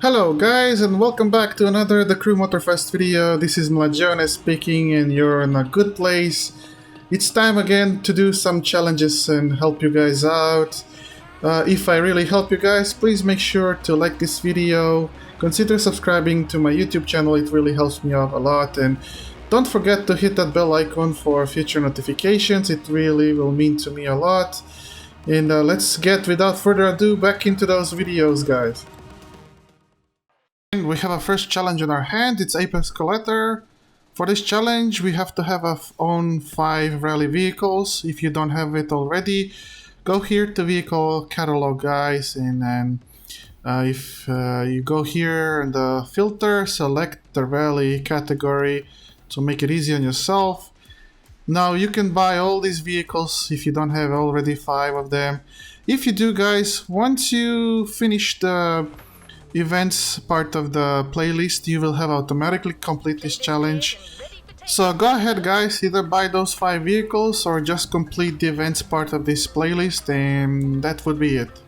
Hello guys and welcome back to another The Crew Motorfest video. This is MLAGGIONE speaking and you're in a good place. It's time again to do some challenges and help you guys out. If I really help you guys, please make sure to like this video. Consider subscribing to my YouTube channel, it really helps me out a lot. And don't forget to hit that bell icon for future notifications, it really will mean to me a lot. And let's get, without further ado, back into those videos guys. We have a first challenge in our hand, it's Apex Collector. For this challenge we have to have own 5 rally vehicles. If you don't have it already, go here to vehicle catalog guys, and then if you go here in the filter, select the rally category to make it easy on yourself. Now you can buy all these vehicles if you don't have already 5 of them. If you do guys, once you finish the events part of the playlist, you will have automatically complete this challenge. So go ahead guys, either buy those 5 vehicles or just complete the events part of this playlist, and that would be it.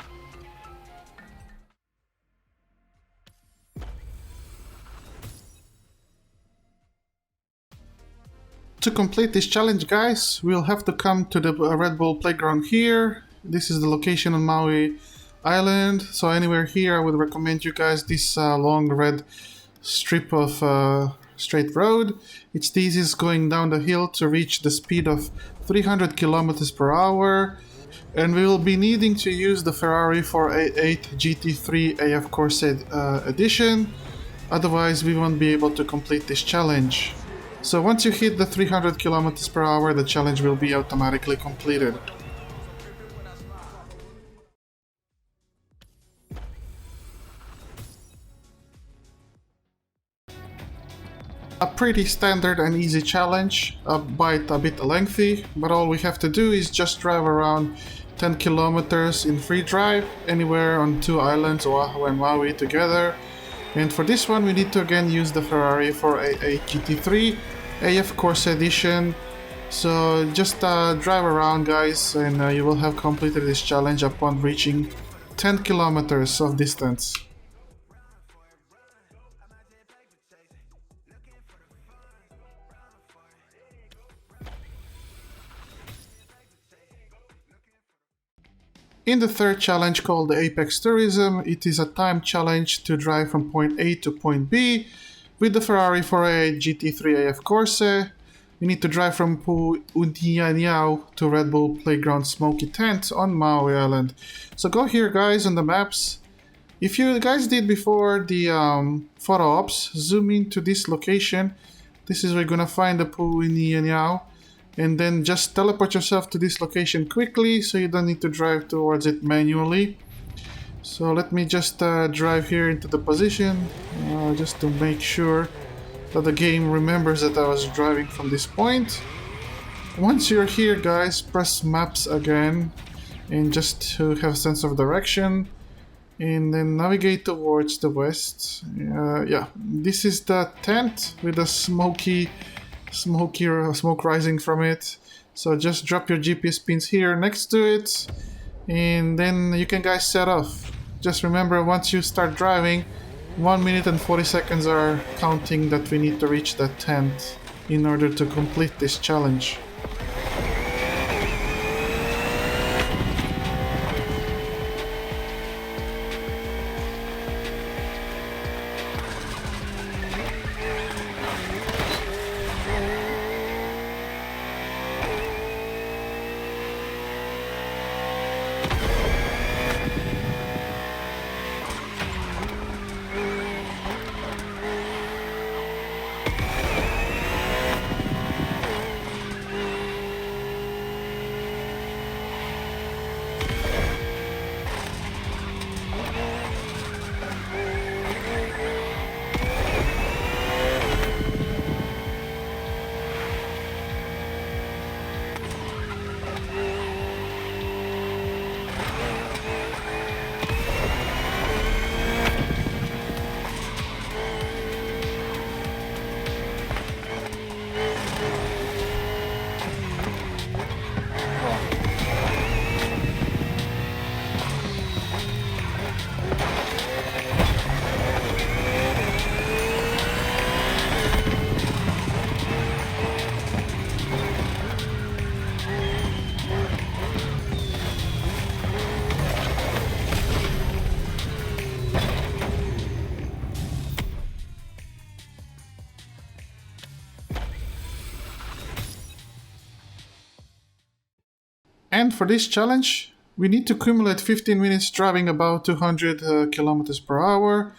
To complete this challenge guys, we'll have to come to the Red Bull playground here. This is the location on Maui Island, so anywhere here I would recommend you guys this long red strip of straight road. It's the easiest going down the hill to reach the speed of 300 kilometers per hour, and we will be needing to use the Ferrari 488 GT3 AF Corse edition, otherwise we won't be able to complete this challenge. So once you hit the 300 kilometers per hour, the challenge will be automatically completed. A pretty standard and easy challenge, albeit a bit lengthy, but all we have to do is just drive around 10 kilometers in free drive, anywhere on 2 islands, Oahu and Maui together. And for this one we need to again use the Ferrari 488 GT3 AF Corse edition. So just drive around guys, and you will have completed this challenge upon reaching 10 kilometers of distance. In the third challenge, called the Apex Tourism, it is a time challenge to drive from point A to point B with the Ferrari 488 GT3 AF Corse. We need to drive from Pu'unianiao to Red Bull Playground Smoky Tent on Maui Island. So go here guys on the maps. If you guys did before the photo ops, zoom into this location. This is where you're gonna find the Pu'unianiao. And then just teleport yourself to this location quickly, so you don't need to drive towards it manually. So let me just drive here into the position, just to make sure that the game remembers that I was driving from this point. Once you're here guys, press maps again, and just to have a sense of direction, and then navigate towards the west. Yeah, this is the tent with the smoke rising from it. So just drop your GPS pins here next to it, and then you can guys set off. Just remember, once you start driving, 1 minute and 40 seconds are counting that we need to reach that tent in order to complete this challenge. And for this challenge, we need to accumulate 15 minutes driving about 200 kilometers per hour.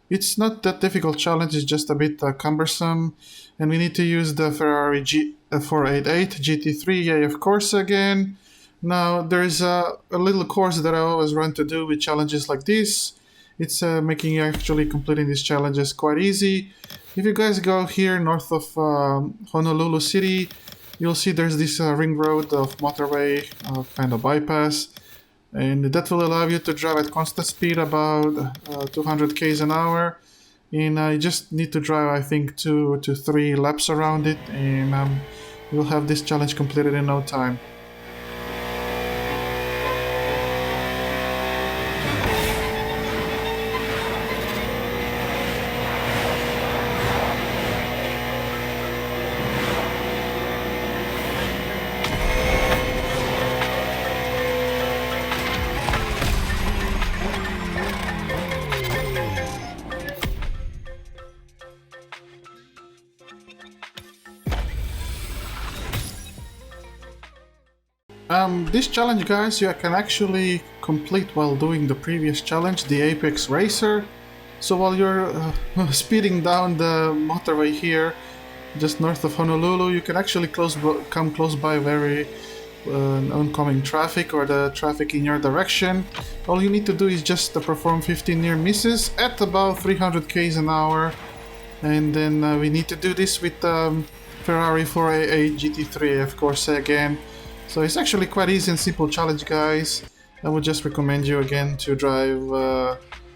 It's not that difficult challenge, it's just a bit cumbersome. And we need to use the Ferrari 488 GT3 AF course again. Now, there's a little course that I always run to do with challenges like this. It's making actually completing these challenges quite easy. If you guys go here north of Honolulu City, you'll see there's this ring road of motorway kind of bypass, and that will allow you to drive at constant speed about 200 k's an hour, and you just need to drive I think 2 to 3 laps around it, and you'll have this challenge completed in no time. This challenge, guys, you can actually complete while doing the previous challenge, the Apex Racer. So while you're speeding down the motorway here, just north of Honolulu, you can actually come close by very oncoming traffic or the traffic in your direction. All you need to do is just perform 15 near misses at about 300 k's an hour. And then we need to do this with Ferrari 488 GT3, of course, again. So it's actually quite easy and simple challenge, guys. I would just recommend you again to drive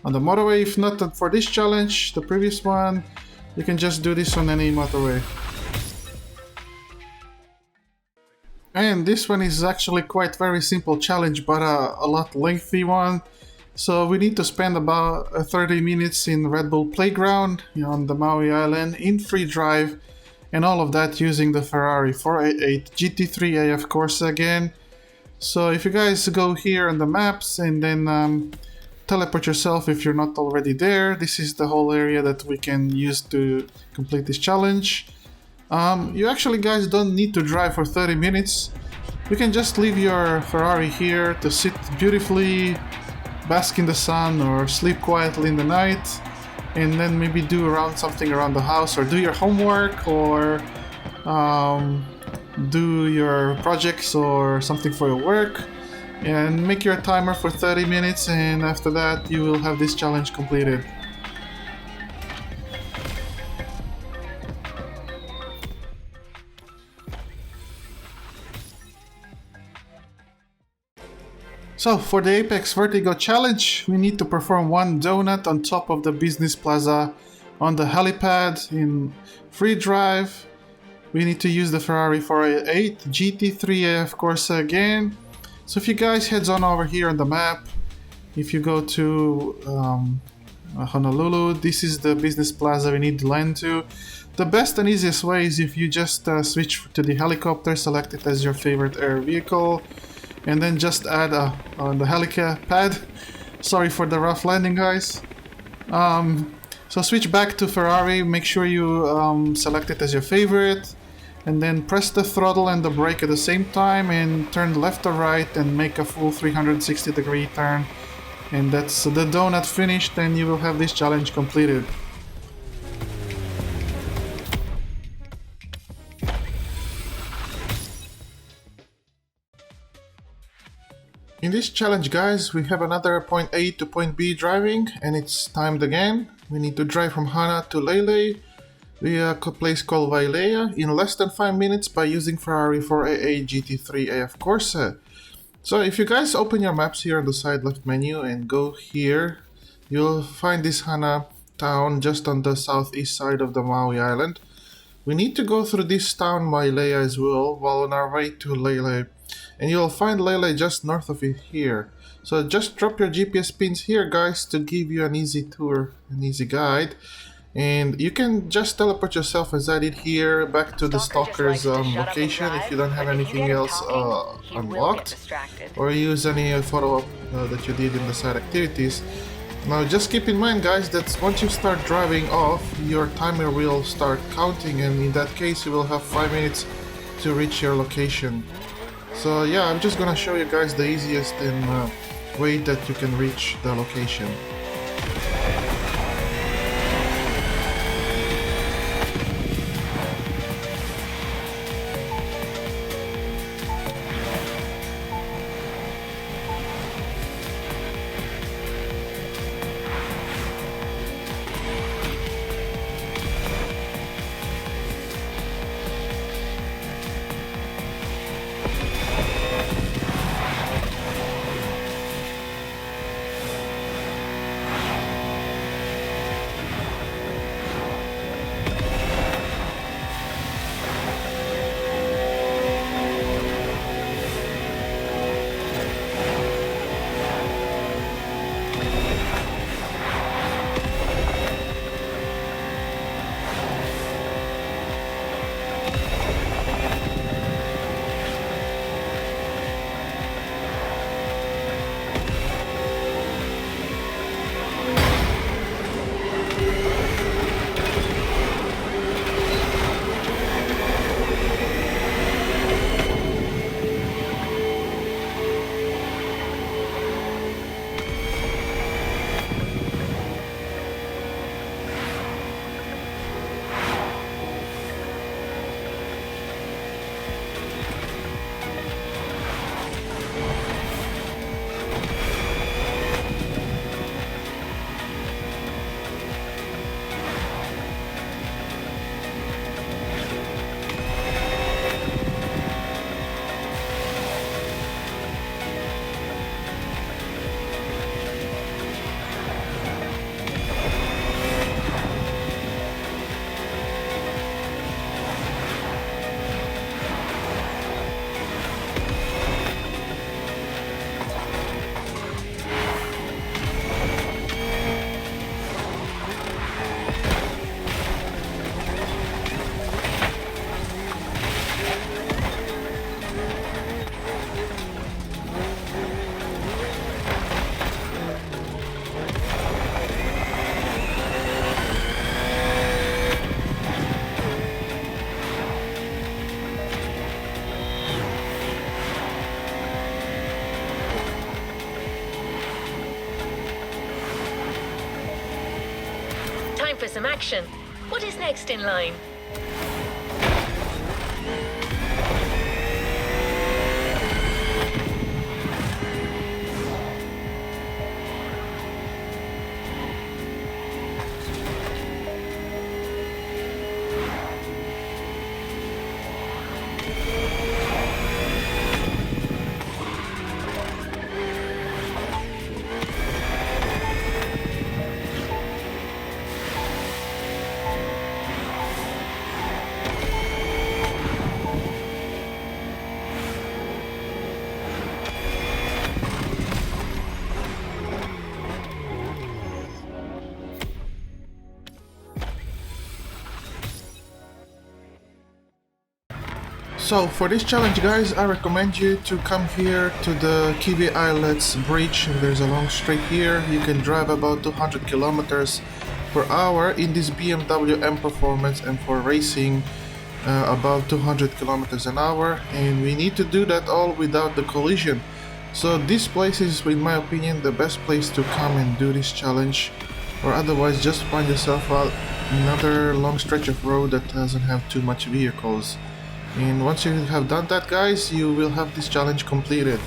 on the motorway. If not for this challenge, the previous one, you can just do this on any motorway. And this one is actually quite very simple challenge, but a lot lengthy one. So we need to spend about 30 minutes in Red Bull Playground on the Maui Island in free drive. And all of that using the Ferrari 488 GT3 AF course again. So if you guys go here on the maps and then teleport yourself if you're not already there, this is the whole area that we can use to complete this challenge. You actually, guys, don't need to drive for 30 minutes. You can just leave your Ferrari here to sit beautifully, bask in the sun, or sleep quietly in the night. And then maybe do something around the house, or do your homework, or do your projects or something for your work, and make your timer for 30 minutes, and after that you will have this challenge completed. So for the Apex Vertigo challenge, we need to perform one donut on top of the business plaza on the helipad in free drive. We need to use the Ferrari 488 GT3 of course again. So if you guys heads on over here on the map, if you go to Honolulu, this is the business plaza we need to land to. The best and easiest way is if you just switch to the helicopter, select it as your favorite air vehicle, and then just add on the helipad. Sorry for the rough landing, guys. So switch back to Ferrari, make sure you select it as your favorite, and then press the throttle and the brake at the same time and turn left or right and make a full 360-degree turn. And that's the donut finished, and you will have this challenge completed. In this challenge, guys, we have another point A to point B driving, and it's timed again. We need to drive from Hana to Lele, via a place called Wailea, in less than 5 minutes by using Ferrari 488 GT3 AF Corsa. So if you guys open your maps here on the side left menu and go here, you'll find this Hana town just on the southeast side of the Maui Island. We need to go through this town Wailea as well while on our way to Lele. And you'll find Lele just north of it here. So just drop your GPS pins here, guys, to give you an easy tour, an easy guide. And you can just teleport yourself, as I did here, back to the Stalker's location if you don't have anything else unlocked, or use any photo that you did in the side activities. Now just keep in mind, guys, that once you start driving off, your timer will start counting, and in that case you will have 5 minutes to reach your location. So yeah, I'm just gonna show you guys the easiest and way that you can reach the location. For some action. What is next in line? So for this challenge, guys, I recommend you to come here to the Kiwi Islets bridge. There's a long straight here. You can drive about 200 kilometers per hour in this BMW M Performance, and for racing about 200 kilometers an hour, and we need to do that all without the collision. So this place is, in my opinion, the best place to come and do this challenge, or otherwise just find yourself another long stretch of road that doesn't have too much vehicles. And once you have done that, guys, you will have this challenge completed.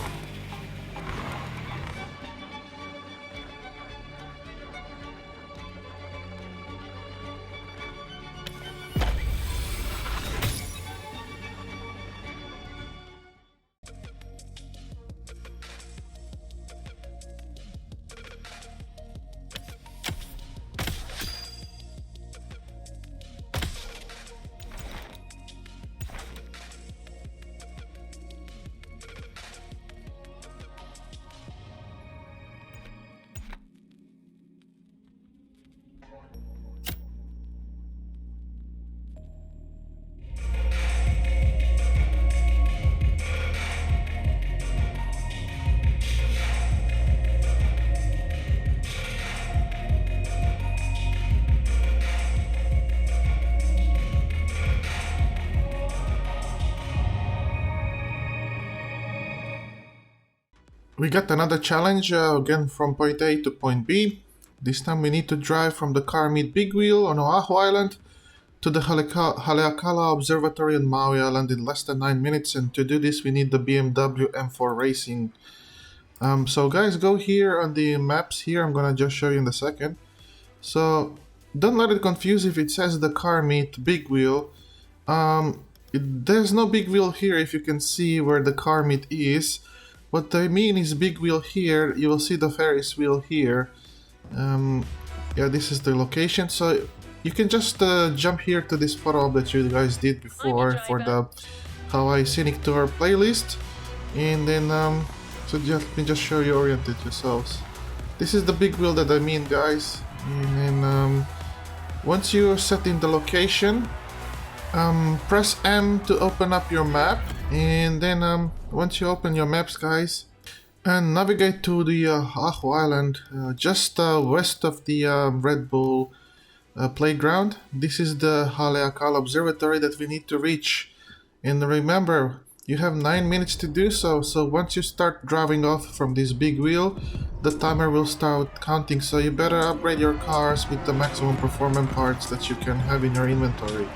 We got another challenge again from point A to point B. This time we need to drive from the car meet Big Wheel on Oahu Island to the Haleakala Observatory on Maui Island in less than 9 minutes, and to do this we need the BMW M4 Racing. So guys, go here on the maps here, I'm gonna just show you in a second. So don't let it confuse if it says the car meet Big Wheel. There's no big wheel here if you can see where the car meet is. What I mean is big wheel here, you will see the Ferris wheel here. Yeah, this is the location, so you can just jump here to this photo that you guys did before for the Hawaii Scenic Tour playlist. And then, so let me just show you, orientate yourselves. This is the big wheel that I mean, guys. And then, once you're set in the location, press M to open up your map, and then once you open your maps, guys, and navigate to the Oahu Island, just west of the Red Bull playground. This is the Haleakala Observatory that we need to reach, and remember, you have 9 minutes to do so. So once you start driving off from this big wheel, the timer will start counting, so you better upgrade your cars with the maximum performance parts that you can have in your inventory.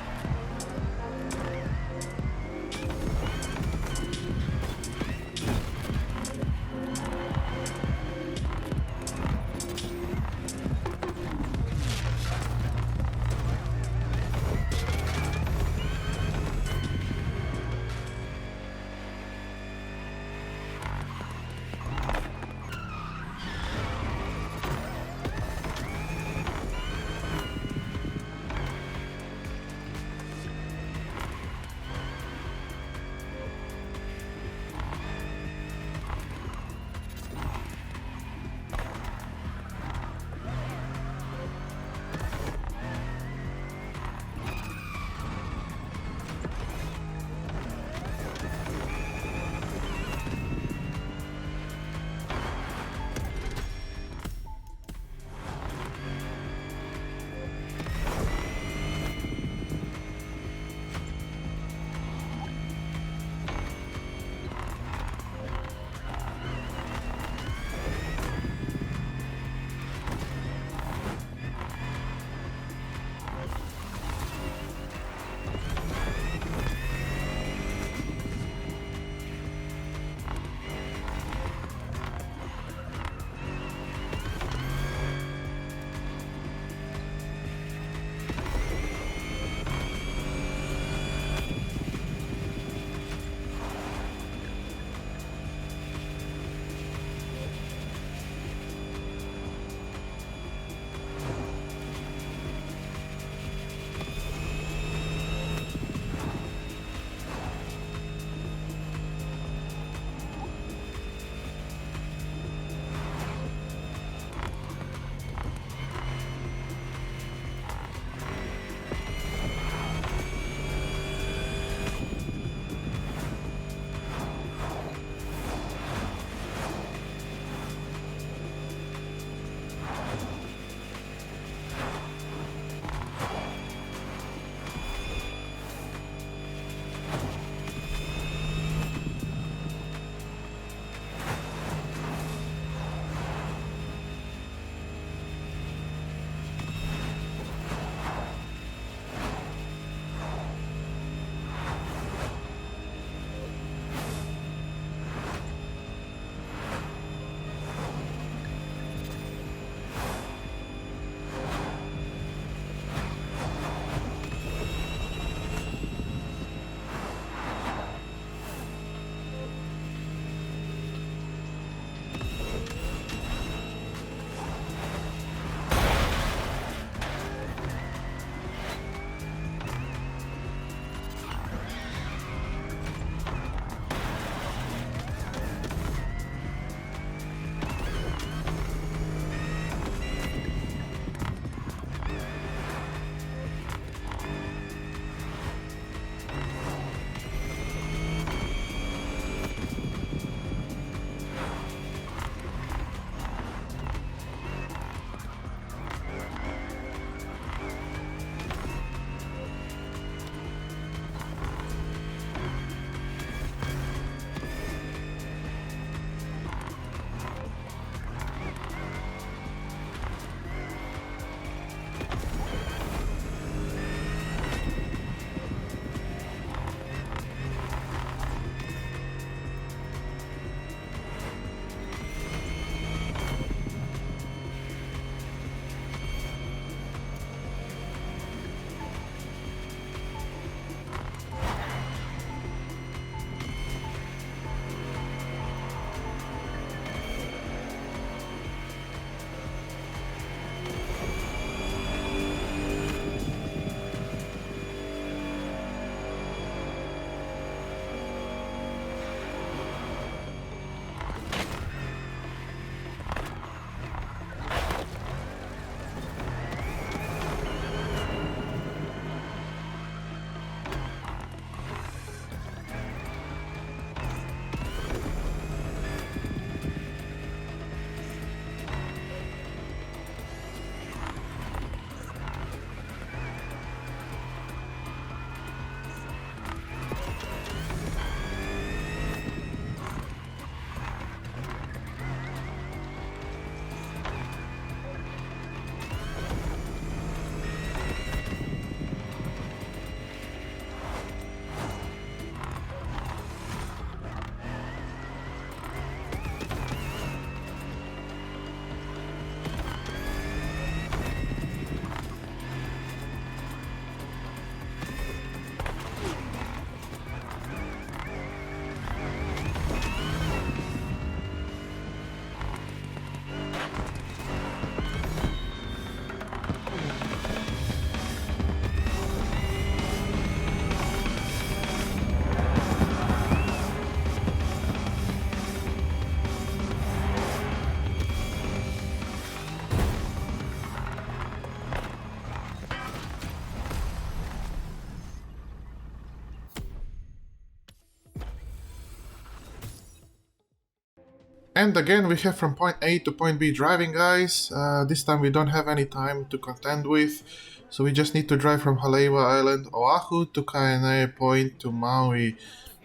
And again, we have from point A to point B driving, guys. This time we don't have any time to contend with, so we just need to drive from Haleiwa Island, Oahu to Kainai Point to Maui.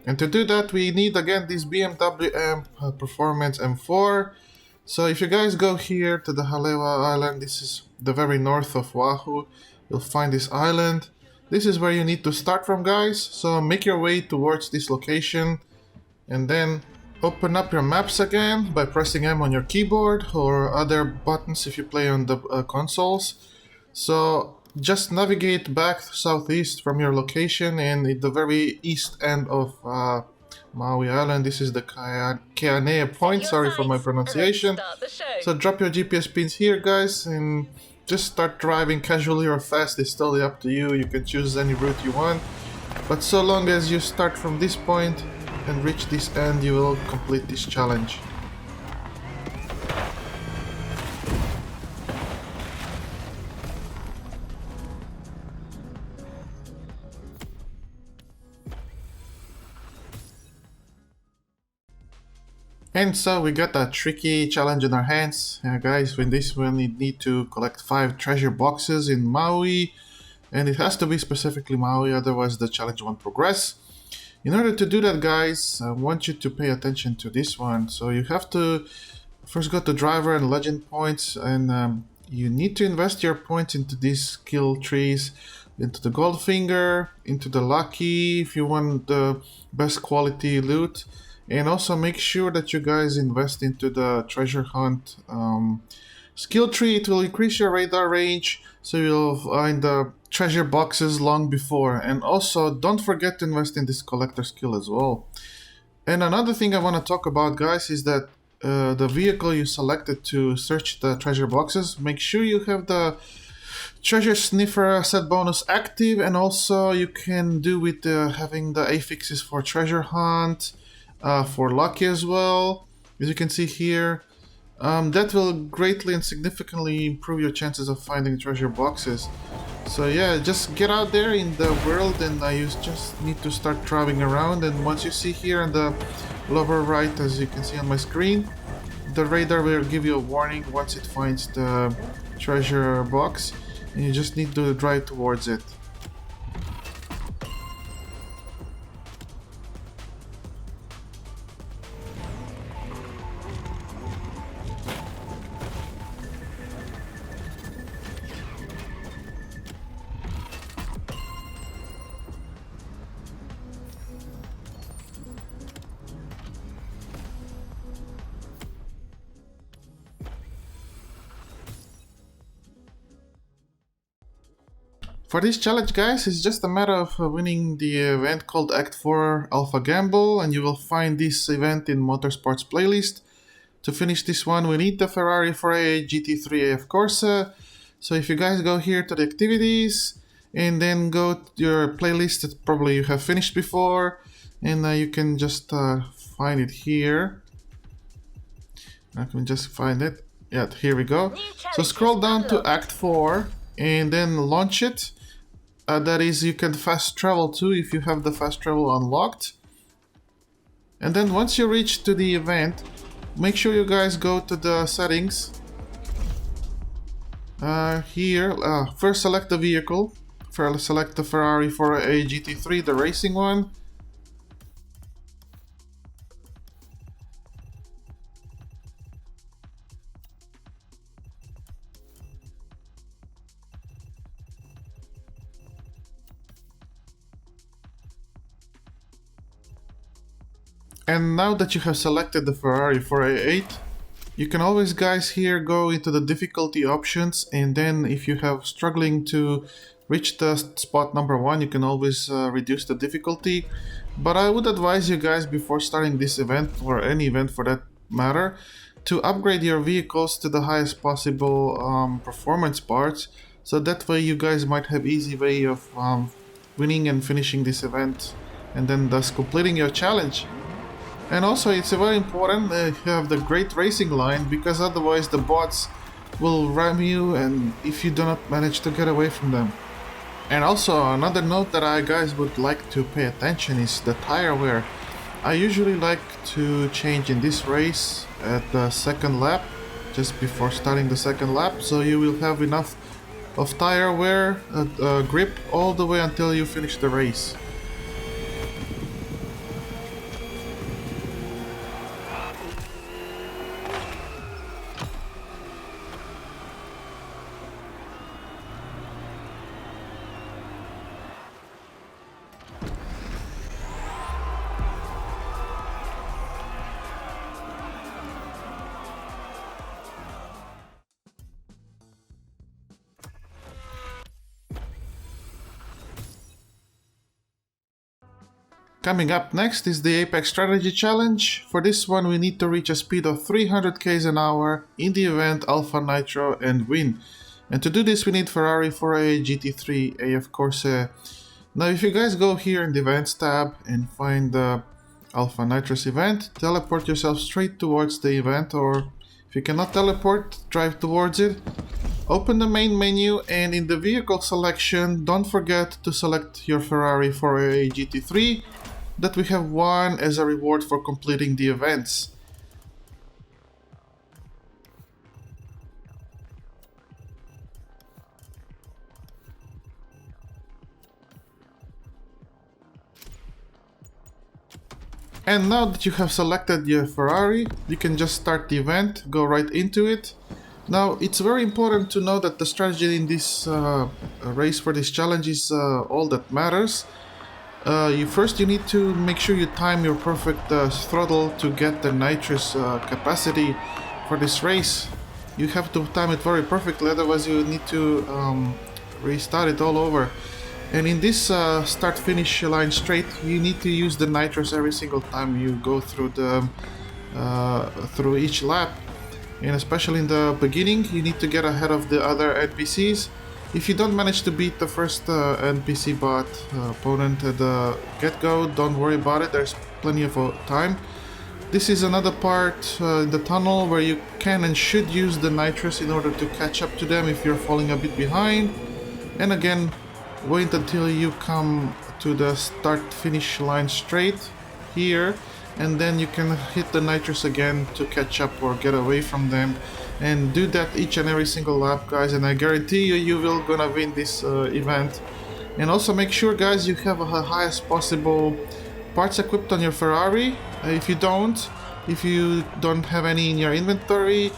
And to do that, we need again this BMW M Performance M4. So if you guys go here to the Haleiwa Island, this is the very north of Oahu, you'll find this island. This is where you need to start from, guys. So make your way towards this location and then open up your maps again by pressing M on your keyboard or other buttons if you play on the consoles. So just navigate back southeast from your location, and at the very east end of Maui Island, this is the Keanea Point, sorry for my pronunciation. So drop your GPS pins here, guys, and just start driving casually or fast. It's totally up to you. You can choose any route you want, but so long as you start from this point and reach this end, you will complete this challenge. And so we got a tricky challenge in our hands. Guys, with this one you need to collect 5 treasure boxes in Maui, and it has to be specifically Maui, otherwise the challenge won't progress. In order to do that, guys, I want you to pay attention to this one. So you have to first go to driver and legend points, and you need to invest your points into these skill trees, into the Goldfinger, into the Lucky if you want the best quality loot. And also make sure that you guys invest into the treasure hunt skill tree. It will increase your radar range, so you'll find the treasure boxes long before. And also don't forget to invest in this collector skill as well. And another thing I want to talk about, guys, is that the vehicle you selected to search the treasure boxes, make sure you have the treasure sniffer set bonus active, and also you can do with having the affixes for treasure hunt, for lucky as well, as you can see here. That will greatly and significantly improve your chances of finding treasure boxes. So yeah, just get out there in the world, and you just need to start driving around. And once you see here on the lower right, as you can see on my screen, the radar will give you a warning once it finds the treasure box, and you just need to drive towards it. For this challenge, guys, it's just a matter of winning the event called Act 4 Alpha Gamble, and you will find this event in Motorsports playlist. To finish this one, we need the Ferrari 488 GT3 AF Corsa. So if you guys go here to the activities, and then go to your playlist that probably you have finished before, and you can just find it here. I can just find it. Yeah, here we go. So scroll down to Act 4, and then launch it. That is, you can fast travel too if you have the fast travel unlocked. And then once you reach to the event, make sure you guys go to the settings. Here, first select the vehicle. First select the Ferrari 488 GT3, the racing one. And now that you have selected the Ferrari 488, you can always, guys, here go into the difficulty options, and then if you have struggling to reach the spot number 1, you can always reduce the difficulty. But I would advise you guys, before starting this event, or any event for that matter, to upgrade your vehicles to the highest possible performance parts, so that way you guys might have easy way of winning and finishing this event, and then thus completing your challenge. And also, it's very important that you have the great racing line, because otherwise the bots will ram you, and if you do not manage to get away from them. And also, another note that I guys would like to pay attention is the tire wear. I usually like to change in this race at the second lap, just before starting the second lap, so you will have enough of tire wear, grip all the way until you finish the race. Coming up next is the Apex Strategy Challenge. For this one we need to reach a speed of 300 km an hour in the event Alpha Nitro and win. And to do this we need Ferrari 4A GT3 AF Corse. Now if you guys go here in the events tab and find the Alpha Nitrous event, teleport yourself straight towards the event, or if you cannot teleport, drive towards it. Open the main menu and in the vehicle selection, don't forget to select your Ferrari 4A GT3 that we have won as a reward for completing the events. And now that you have selected your Ferrari, you can just start the event, go right into it. Now, it's very important to know that the strategy in this race for this challenge is all that matters. You need to make sure you time your perfect throttle to get the nitrous capacity for this race. You have to time it very perfectly, otherwise you need to restart it all over. And in this start-finish line straight, you need to use the nitrous every single time you go through the through each lap. And especially in the beginning, you need to get ahead of the other NPCs. If you don't manage to beat the first NPC bot opponent at the get-go, don't worry about it, there's plenty of time. This is another part in the tunnel where you can and should use the nitrous in order to catch up to them if you're falling a bit behind. And again, wait until you come to the start-finish line straight here, and then you can hit the nitrous again to catch up or get away from them. And do that each and every single lap, guys, and I guarantee you, you will gonna win this event. And also make sure, guys, you have the highest possible parts equipped on your Ferrari. If you don't have any in your inventory,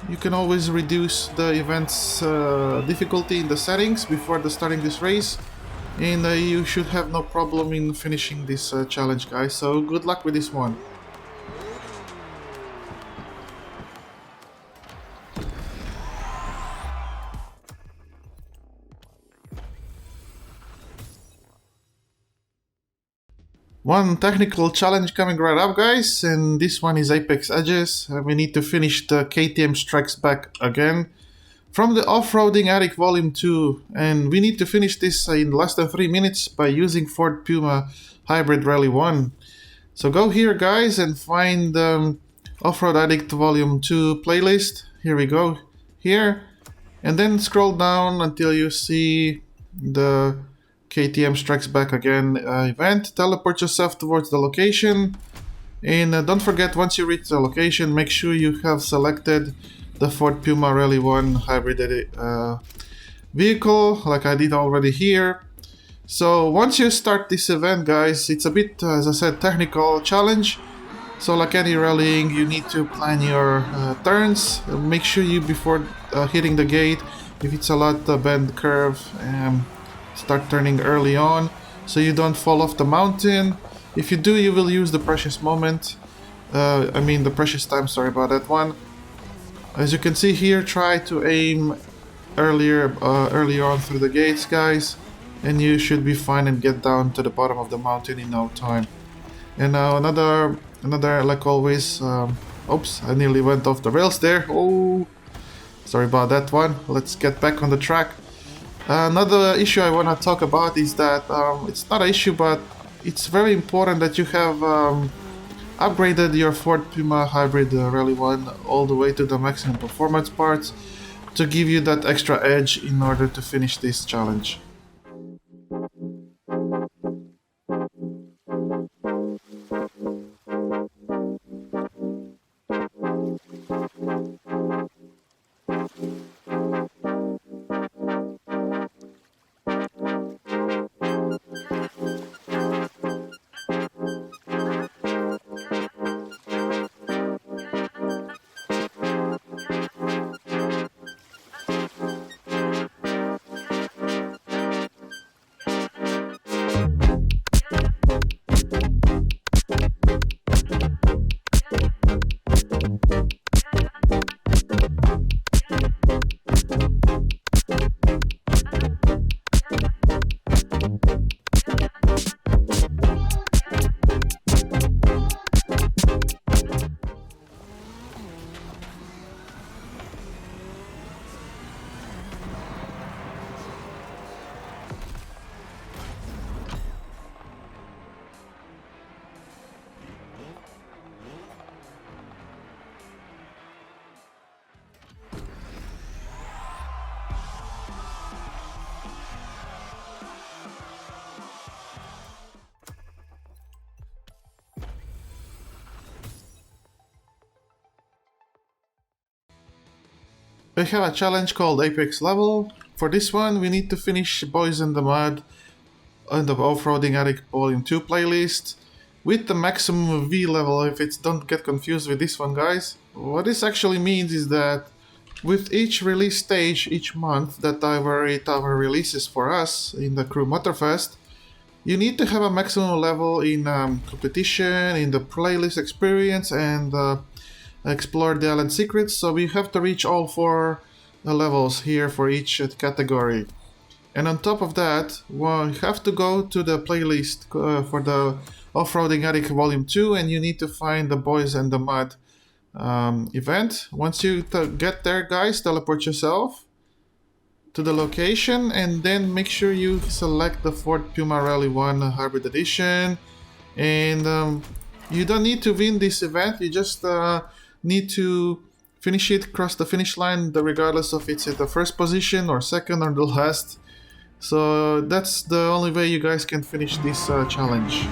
you can always reduce the event's difficulty in the settings before starting this race. And you should have no problem in finishing this challenge, guys, so good luck with this one. One technical challenge coming right up, guys, and this one is Apex Edges. We need to finish the KTM Strikes Back again from the Off-Roading Attic Volume 2, and we need to finish this in less than 3 minutes by using Ford Puma Hybrid Rally 1. So go here, guys, and find Off-Road Addict Volume 2 playlist. Here we go, here, and then scroll down until you see the KTM Strikes Back Again event. Teleport yourself towards the location, and don't forget, once you reach the location, make sure you have selected the Ford Puma Rally 1 hybrid vehicle, like I did already here. So once you start this event, guys, it's a bit, as I said, technical challenge. So like any rallying, you need to plan your turns. Make sure you, before hitting the gate, if it's a lot bend curve, start turning early on so you don't fall off the mountain. If you do, you will use the precious moment. The precious time, sorry about that one. As you can see here, try to aim earlier on through the gates, guys, and you should be fine and get down to the bottom of the mountain in no time. And now another, like always, oops, I nearly went off the rails there. Oh, sorry about that one. Let's get back on the track. Another issue I want to talk about is that it's not an issue, but it's very important that you have upgraded your Ford Puma Hybrid Rally 1 all the way to the maximum performance parts to give you that extra edge in order to finish this challenge. We have a challenge called Apex Level. For this one, we need to finish Boys in the Mud on the Off-Roading Addict Volume 2 playlist with the maximum V level. If it's, don't get confused with this one, guys. What this actually means is that with each release stage each month that Ivory Tower releases for us in the Crew Motorfest, you need to have a maximum level in competition, in the playlist experience, and explore the island secrets. So we have to reach all 4 levels here for each category. And on top of that, well, you have to go to the playlist for the Off-Roading Attic Volume 2, and you need to find the Boys and the Mud event. Once you get there, guys, teleport yourself to the location, and then make sure you select the Ford Puma Rally 1 Hybrid Edition. And you don't need to win this event, you just need to finish it, cross the finish line, regardless of it's at the first position or second or the last. So that's the only way you guys can finish this challenge.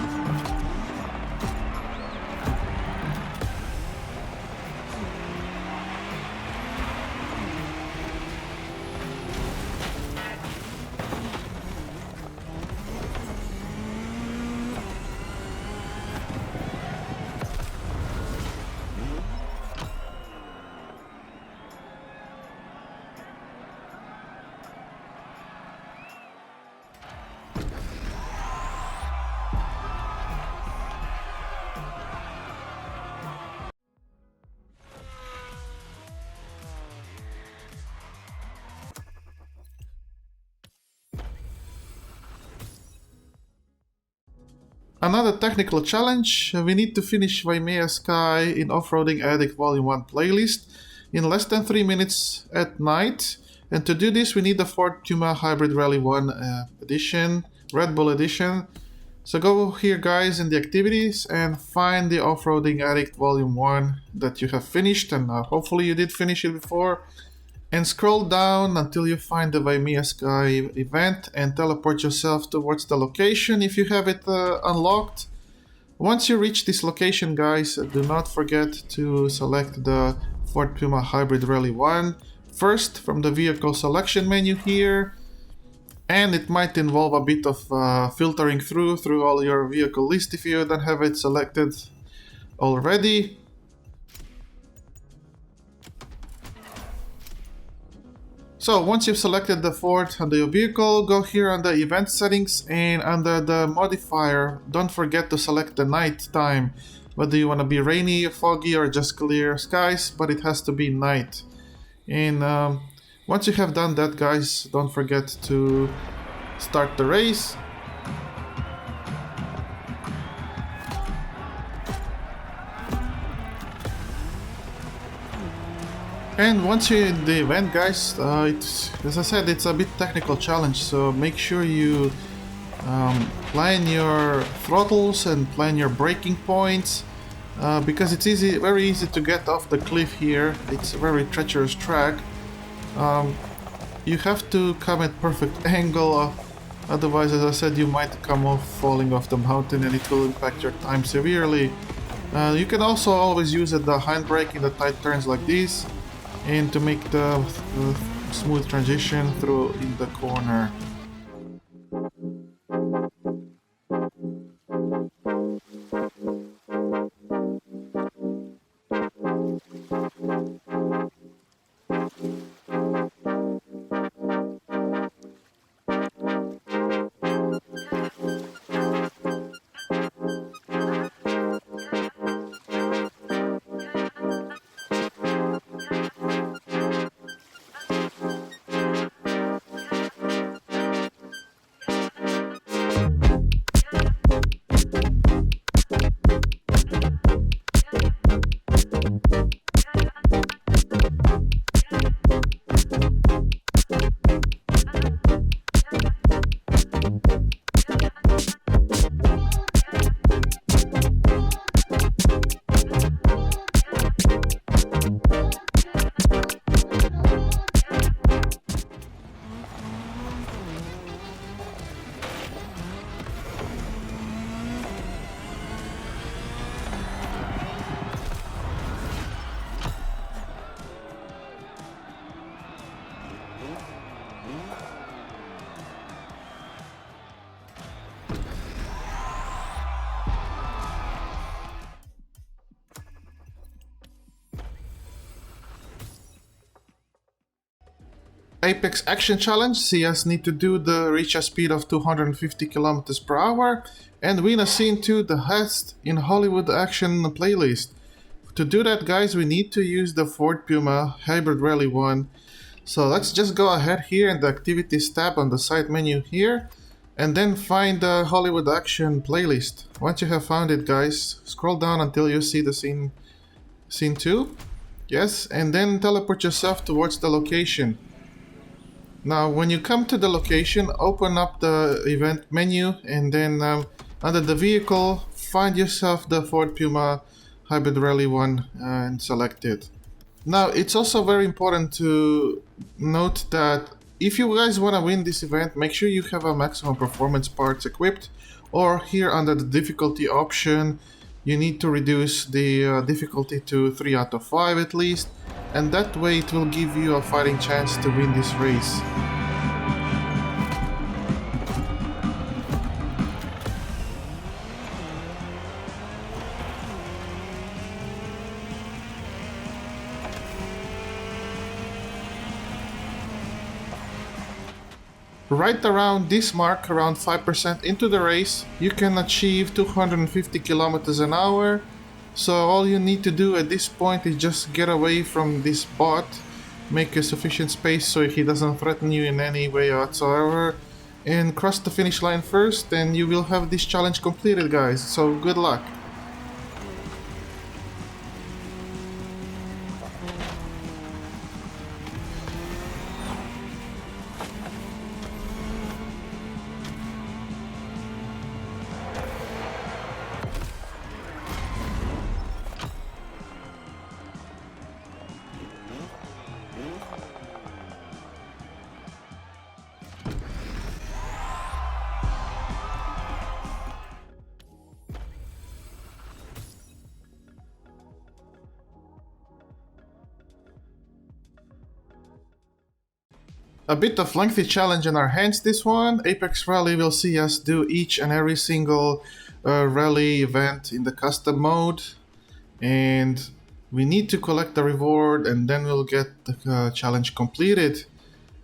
Another technical challenge, we need to finish Waimea Sky in Off-Roading Addict Volume 1 playlist in less than 3 minutes at night. And to do this we need the Ford Puma Hybrid Rally 1 edition, Red Bull edition. So go here, guys, in the activities and find the Off-Roading Addict Volume 1 that you have finished, and hopefully you did finish it before. And scroll down until you find the Waimea Sky event and teleport yourself towards the location if you have it unlocked. Once you reach this location, guys, do not forget to select the Ford Puma Hybrid Rally 1 first from the vehicle selection menu here. And it might involve a bit of filtering through all your vehicle list if you don't have it selected already. So once you've selected the Ford under your vehicle, go here under event settings, and under the modifier, don't forget to select the night time, whether you want to be rainy, foggy, or just clear skies, but it has to be night. And once you have done that, guys, don't forget to start the race. And once you're in the event, guys, as I said, it's a bit technical challenge, so make sure you plan your throttles and plan your braking points, because it's very easy to get off the cliff here. It's a very treacherous track. You have to come at perfect angle, otherwise, as I said, you might come off falling off the mountain and it will impact your time severely. You can also always use the handbrake in the tight turns like this, and to make the smooth transition through in the corner. Apex Action Challenge, CS need to do the reach a speed of 250 kilometers per hour and win a scene to the Hest in Hollywood Action playlist. To do that, guys, we need to use the Ford Puma Hybrid Rally 1. So let's just go ahead here in the Activities tab on the side menu here and then find the Hollywood Action playlist. Once you have found it, guys, scroll down until you see the scene 2. Yes, and then teleport yourself towards the location. Now, when you come to the location, open up the event menu and then under the vehicle, find yourself the Ford Puma Hybrid Rally 1 and select it. Now, it's also very important to note that if you guys want to win this event, make sure you have a maximum performance parts equipped, or here under the difficulty option, you need to reduce the difficulty to 3 out of 5 at least, and that way it will give you a fighting chance to win this race. Right around this mark, around 5% into the race, you can achieve 250 kilometers an hour. So all you need to do at this point is just get away from this bot, make a sufficient space so he doesn't threaten you in any way whatsoever, and cross the finish line first, and you will have this challenge completed, guys. So good luck. A bit of lengthy challenge in our hands this one. Apex Rally will see us do each and every single rally event in the custom mode, and we need to collect the reward and then we'll get the challenge completed.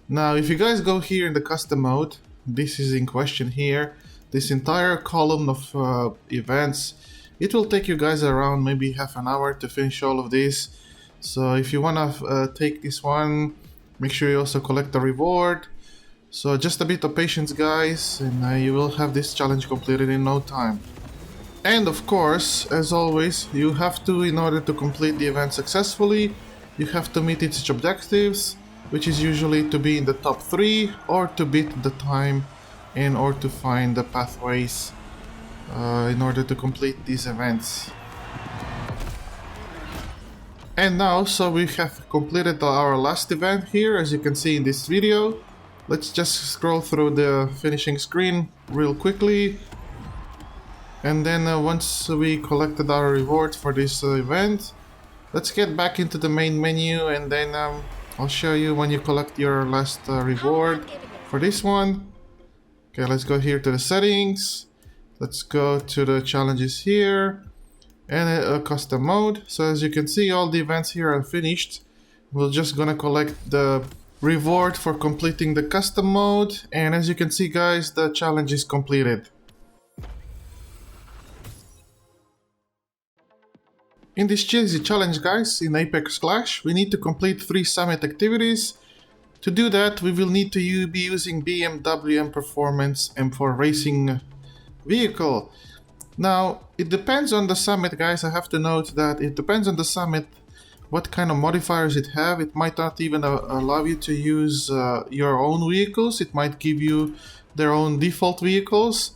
Now if you guys go here in the custom mode, this is in question here, this entire column of events, it will take you guys around maybe half an hour to finish all of this. So if you want to take this one, make sure you also collect the reward. So just a bit of patience, guys, and you will have this challenge completed in no time. And of course, as always, you have to, in order to complete the event successfully, you have to meet its objectives, which is usually to be in the top 3 or to beat the time in order to find the pathways in order to complete these events. And now, so we have completed our last event here, as you can see in this video. Let's just scroll through the finishing screen real quickly. And then once we collected our reward for this event, let's get back into the main menu, and then I'll show you when you collect your last reward for this one. Okay, let's go here to the settings. Let's go to the challenges here. And a custom mode. So as you can see, all the events here are finished. We're just gonna collect the reward for completing the custom mode, and as you can see, guys, the challenge is completed. In this cheesy challenge, guys, in Apex Clash, we need to complete 3 summit activities. To do that, we will need to be using BMW M Performance M4 Racing vehicle. Now, it depends on the summit, guys. I have to note that it depends on the summit what kind of modifiers it have. It might not even allow you to use your own vehicles. It might give you their own default vehicles.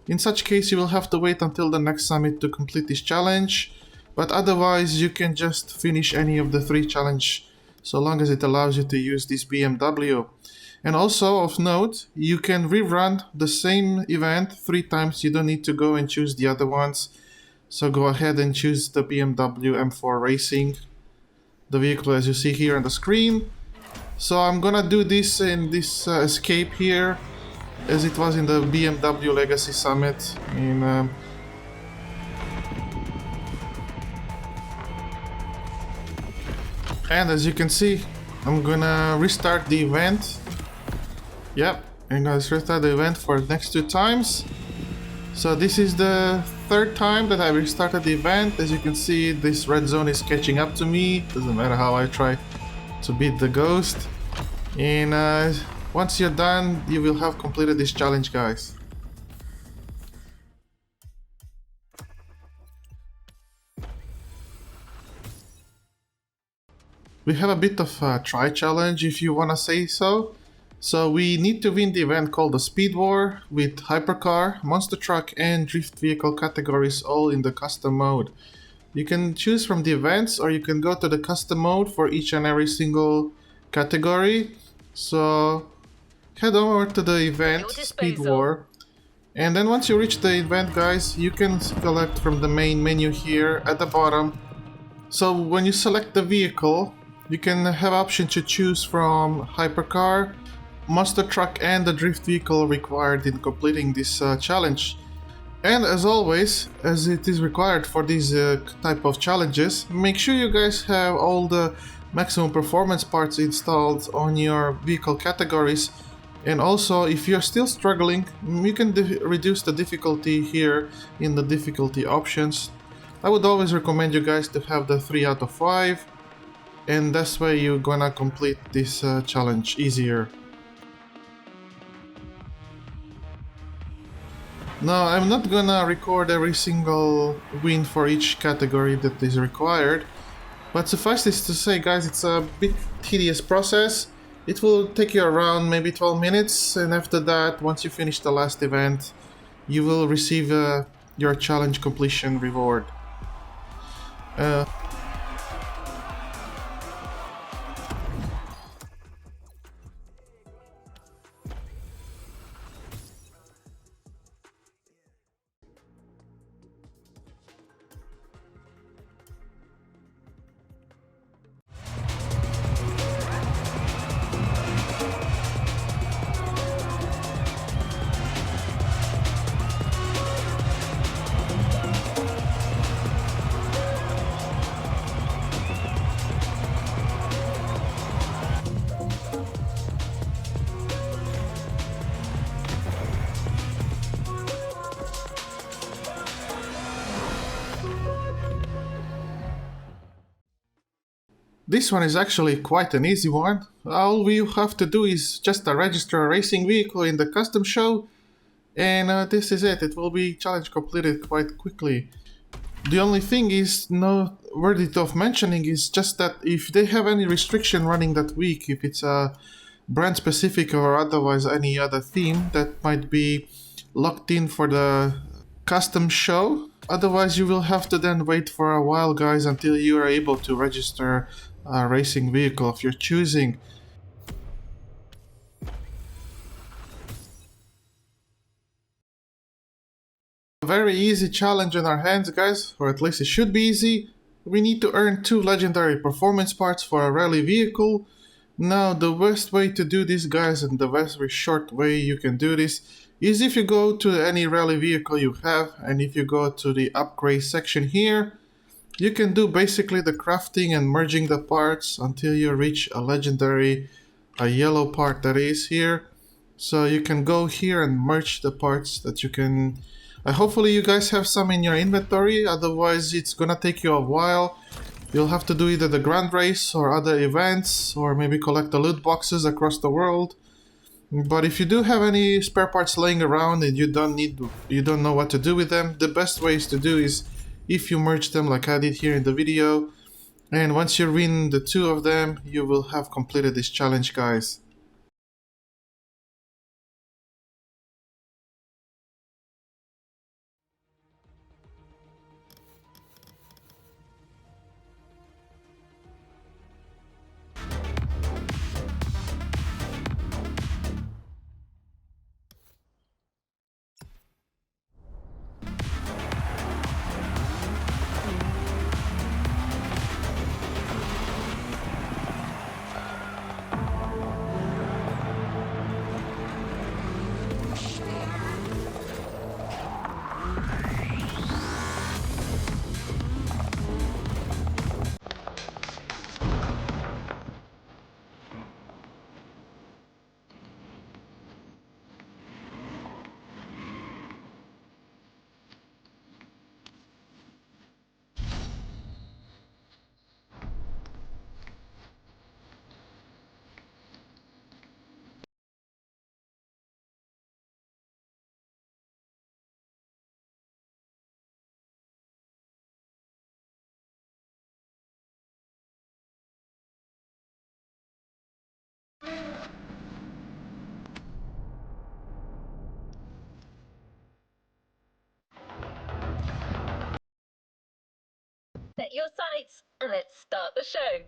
In such case, you will have to wait until the next summit to complete this challenge. But otherwise, you can just finish any of the 3 challenges so long as it allows you to use this BMW. And also, of note, you can rerun the same event 3 times. You don't need to go and choose the other ones. So go ahead and choose the BMW M4 Racing, the vehicle as you see here on the screen. So I'm gonna do this in this escape here, as it was in the BMW Legacy Summit. And as you can see, I'm gonna restart the event. Yep, I'm gonna restart the event for the next 2 times. So this is the 3rd time that I restarted the event. As you can see, this red zone is catching up to me. Doesn't matter how I try to beat the ghost. And once you're done, you will have completed this challenge, guys. We have a bit of a try challenge, if you wanna say so. So we need to win the event called the Speed War with Hypercar, Monster Truck and Drift Vehicle categories all in the custom mode. You can choose from the events or you can go to the custom mode for each and every single category. So head over to the event Speed War, and then once you reach the event, guys, you can select from the main menu here at the bottom. So when you select the vehicle, you can have option to choose from Hypercar, Monster Truck and the Drift Vehicle required in completing this challenge. And as always, as it is required for these type of challenges, make sure you guys have all the maximum performance parts installed on your vehicle categories. And also, if you're still struggling, you can reduce the difficulty here in the difficulty options. I would always recommend you guys to have the 3 out of 5, and that's way you're gonna complete this challenge easier. Now, I'm not gonna record every single win for each category that is required, but suffice this to say, guys, it's a bit tedious process. It will take you around maybe 12 minutes, and after that, once you finish the last event, you will receive your challenge completion reward. This one is actually quite an easy one. All you have to do is just register a racing vehicle in the custom show, and this is it. It will be challenge completed quite quickly. The only thing is no worthy of mentioning is just that if they have any restriction running that week, if it's a brand specific or otherwise any other theme that might be locked in for the custom show, otherwise you will have to then wait for a while, guys, until you are able to register a racing vehicle of your choosing. A very easy challenge in our hands, guys, or at least it should be easy. We need to earn 2 legendary performance parts for a rally vehicle. Now the best way to do this, guys, and the very short way you can do this is if you go to any rally vehicle you have, and if you go to the upgrade section here, you can do basically the crafting and merging the parts until you reach a legendary, a yellow part that is here. So you can go here and merge the parts that you can. Hopefully you guys have some in your inventory, otherwise it's gonna take you a while. You'll have to do either the grand race or other events, or maybe collect the loot boxes across the world. But if you do have any spare parts laying around and you don't know what to do with them, the best ways to do is if you merge them like I did here in the video, and once you win the 2 of them, you will have completed this challenge, guys. Set your sights and let's start the show.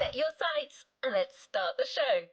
Set your sights and let's start the show.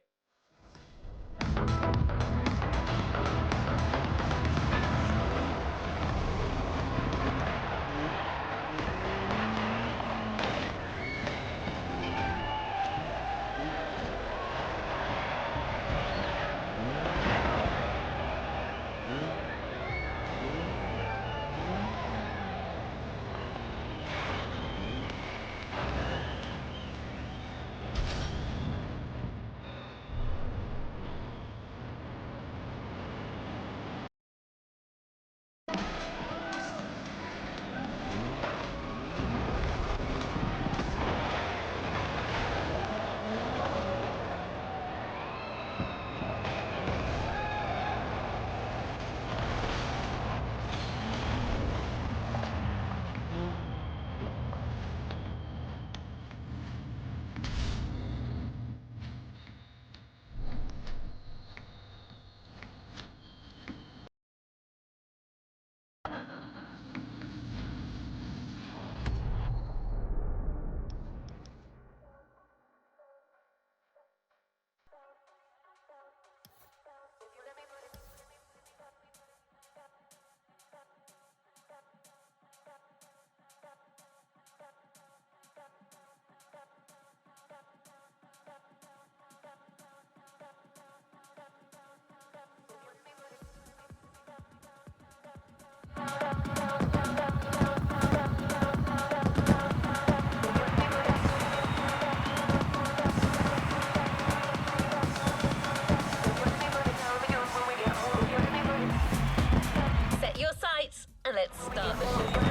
Set your sights and let's start the show.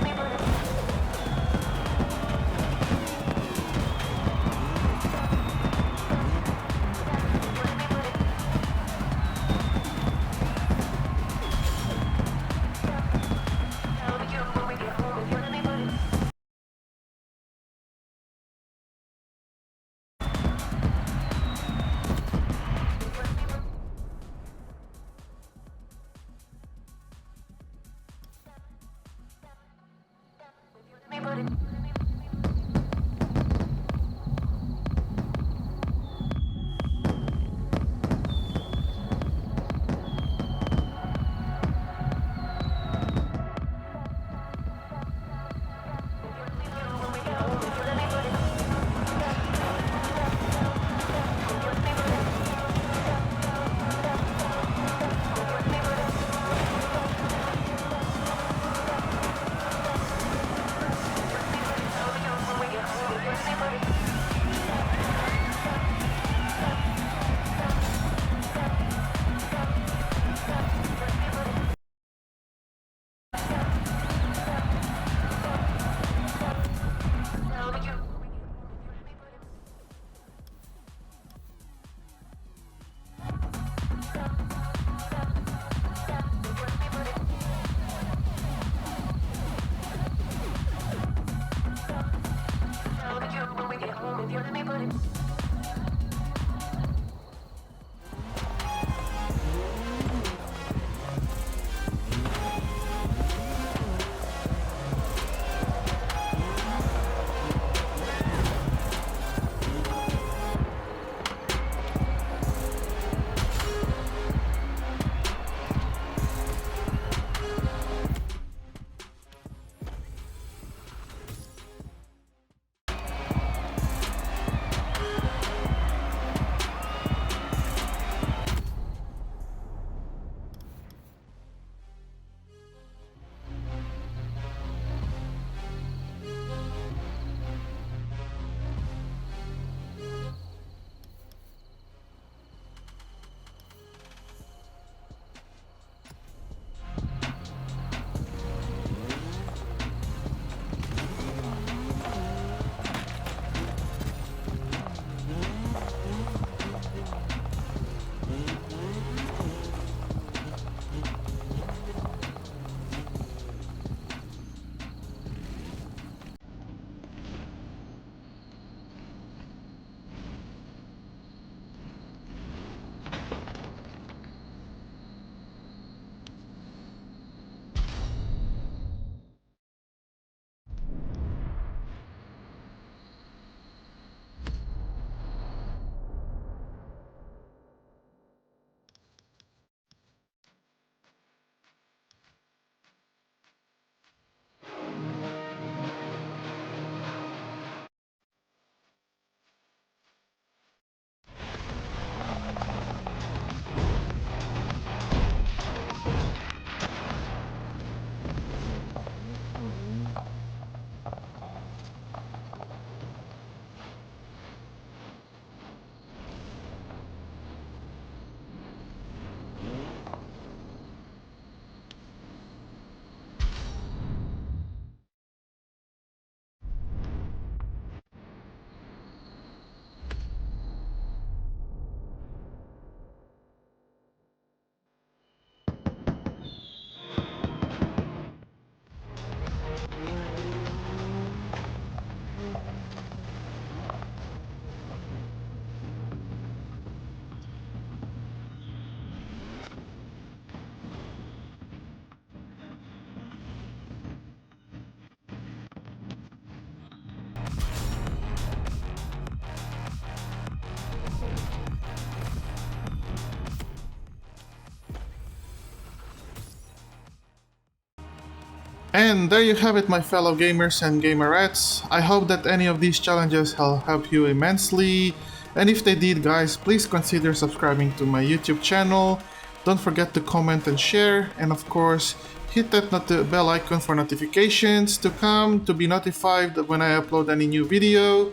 And there you have it, my fellow gamers and gamerettes. I hope that any of these challenges will help you immensely. And if they did, guys, please consider subscribing to my YouTube channel. Don't forget to comment and share. And of course, hit that bell icon for notifications to come to be notified when I upload any new video.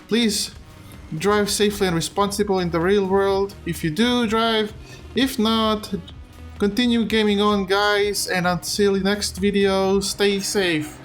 Please drive safely and responsible in the real world. If you do drive, if not, continue gaming on, guys, and until the next video, stay safe.